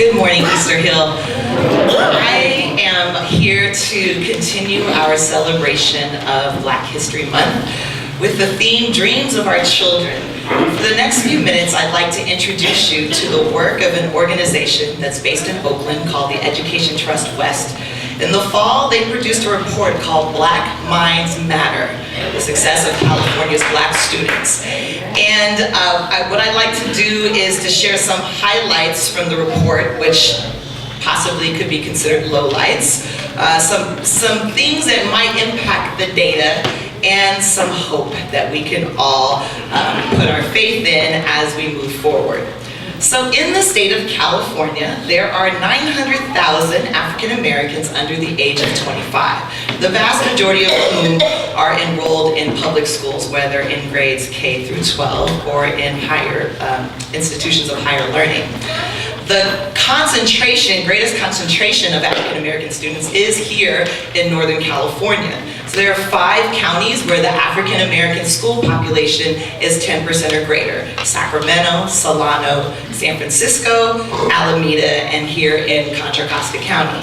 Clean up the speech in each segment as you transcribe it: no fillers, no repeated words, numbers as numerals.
Good morning, Easter Hill. I am here to continue our celebration of Black History Month with the theme, Dreams of Our Children. For the next few minutes, I'd like to introduce you to the work of an organization that's based in Oakland called the Education Trust West. In the fall, they produced a report called Black Minds Matter, the success of California's Black students. And what I'd like to do is to share some highlights from the report, which possibly could be considered lowlights, some things that might impact the data, and some hope that we can all put our faith in as we move forward. So in the state of California, there are 900,000 African Americans under the age of 25, the vast majority of whom are enrolled in public schools, whether in grades K through 12 or in higher institutions of higher learning. The greatest concentration of African American students is here in Northern California. So there are 5 counties where the African American school population is 10% or greater: Sacramento, Solano, San Francisco, Alameda, and here in Contra Costa County.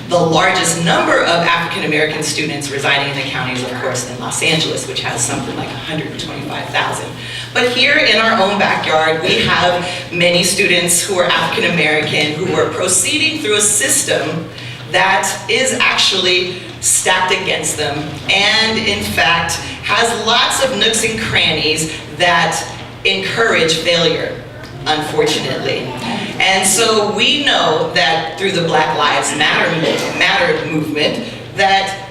The largest number of African American students residing in the county is, of course, in Los Angeles, which has something like 125,000. But here in our own backyard, we have many students who are African American who are proceeding through a system that is actually stacked against them and, in fact, has lots of nooks and crannies that encourage failure, unfortunately. And so we know that through the Black Lives Matter movement that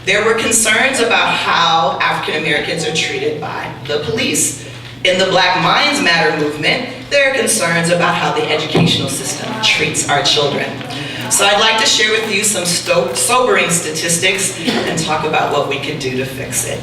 there were concerns about how African Americans are treated by the police. In the Black Minds Matter movement, there are concerns about how the educational system treats our children. So I'd like to share with you some sobering statistics and talk about what we can do to fix it.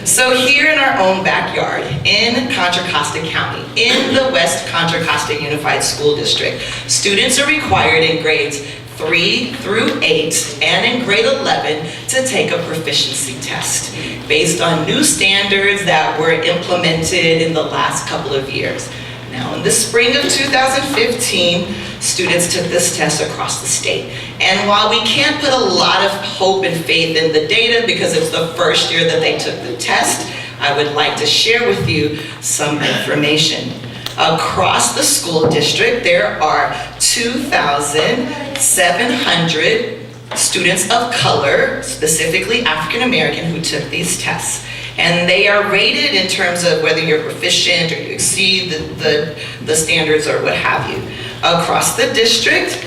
So here in our own backyard, in Contra Costa County, in the West Contra Costa Unified School District, students are required in grades 3 through 8 and in grade 11 to take a proficiency test based on new standards that were implemented in the last couple of years. Now, in the spring of 2015, students took this test across the state. And while we can't put a lot of hope and faith in the data because it's the first year that they took the test, I would like to share with you some information. Across the school district, there are 2,700 students of color, specifically African American, who took these tests. And they are rated in terms of whether you're proficient or you exceed the standards or what have you. Across the district,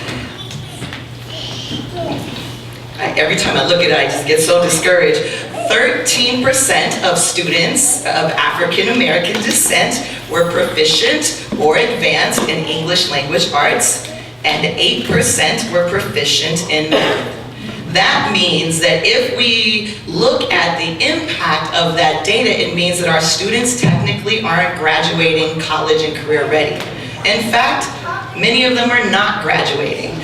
every time I look at it, I just get so discouraged. 13% of students of African American descent were proficient or advanced in English language arts, and 8% were proficient in math. That means that if we look at the impact of that data, it means that our students technically aren't graduating college and career ready. In fact, many of them are not graduating.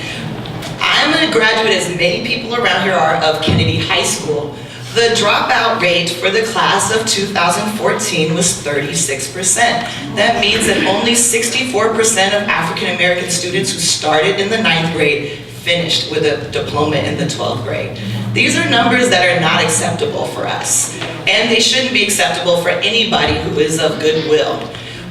I'm a graduate, as many people around here are, of Kennedy High School. The dropout rate for the class of 2014 was 36%. That means that only 64% of African American students who started in the 9th grade finished with a diploma in the 12th grade. These are numbers that are not acceptable for us, and they shouldn't be acceptable for anybody who is of goodwill.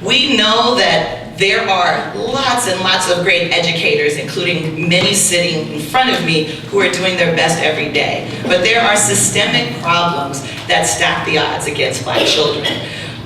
We know that there are lots and lots of great educators, including many sitting in front of me, who are doing their best every day. But there are systemic problems that stack the odds against Black children.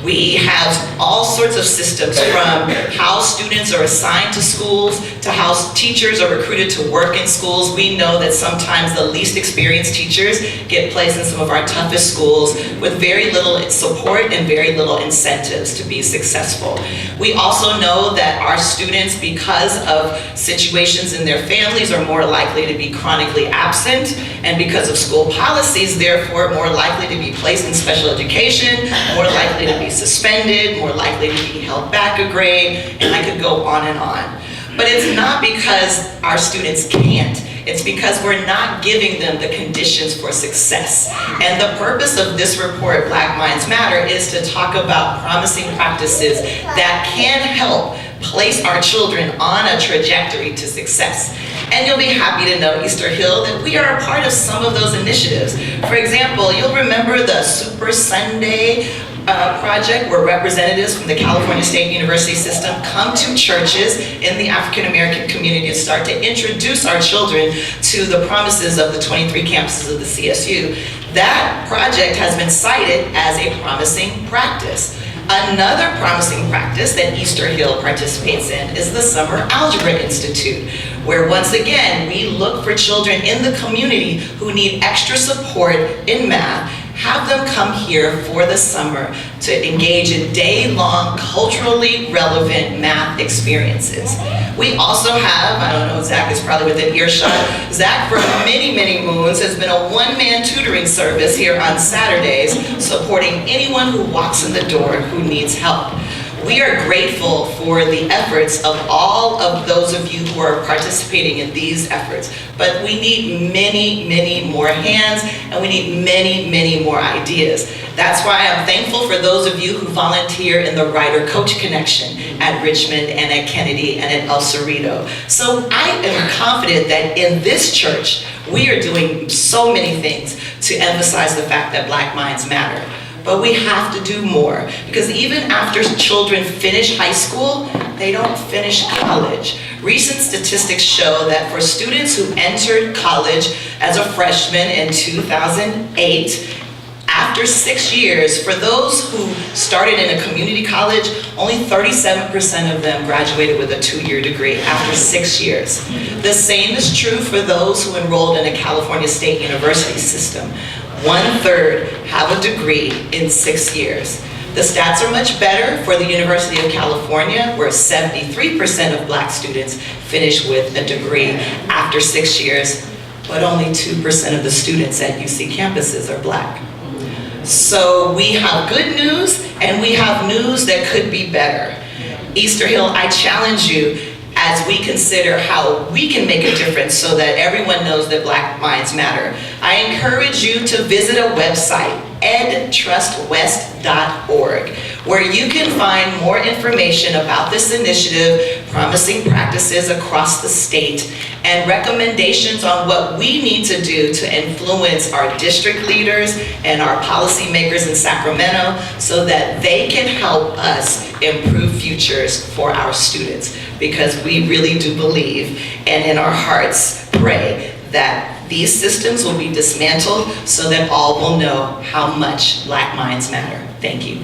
We have all sorts of systems, from how students are assigned to schools to how teachers are recruited to work in schools. We know that sometimes the least experienced teachers get placed in some of our toughest schools with very little support and very little incentives to be successful. We also know that our students, because of situations in their families, are more likely to be chronically absent, and because of school policies, therefore more likely to be placed in special education, more likely to be suspended, more likely to be held back a grade, and I could go on and on. But it's not because our students can't. It's because we're not giving them the conditions for success. And the purpose of this report, Black Minds Matter, is to talk about promising practices that can help place our children on a trajectory to success. And you'll be happy to know, Easter Hill, that we are a part of some of those initiatives. For example, you'll remember the Super Sunday project where representatives from the California State University system come to churches in the African American community and start to introduce our children to the promises of the 23 campuses of the CSU. That project has been cited as a promising practice. Another promising practice that Easter Hill participates in is the Summer Algebra Institute, where once again we look for children in the community who need extra support in math, have them come here for the summer to engage in day-long, culturally relevant math experiences. We also have, I don't know, Zach is probably within earshot. Zach, for many, many moons, has been a one-man tutoring service here on Saturdays, supporting anyone who walks in the door who needs help. We are grateful for the efforts of all of those of you who are participating in these efforts, but we need many, many more hands, and we need many, many more ideas. That's why I'm thankful for those of you who volunteer in the Writer-Coach Connection at Richmond and at Kennedy and at El Cerrito. So I am confident that in this church, we are doing so many things to emphasize the fact that Black minds matter. But we have to do more, because even after children finish high school, they don't finish college. Recent statistics show that for students who entered college as a freshman in 2008, after 6 years, for those who started in a community college, only 37% of them graduated with a 2-year degree after 6 years. The same is true for those who enrolled in a California State University system. 1/3 have a degree in 6 years. The stats are much better for the University of California, where 73% of Black students finish with a degree after 6 years, but only 2% of the students at UC campuses are Black. So we have good news, and we have news that could be better. Easter Hill, I challenge you as we consider how we can make a difference so that everyone knows that Black minds matter. I encourage you to visit a website, edtrustwest.org, where you can find more information about this initiative, promising practices across the state, and recommendations on what we need to do to influence our district leaders and our policymakers in Sacramento so that they can help us improve futures for our students. Because we really do believe, and in our hearts pray, that these systems will be dismantled so that all will know how much Black minds matter. Thank you.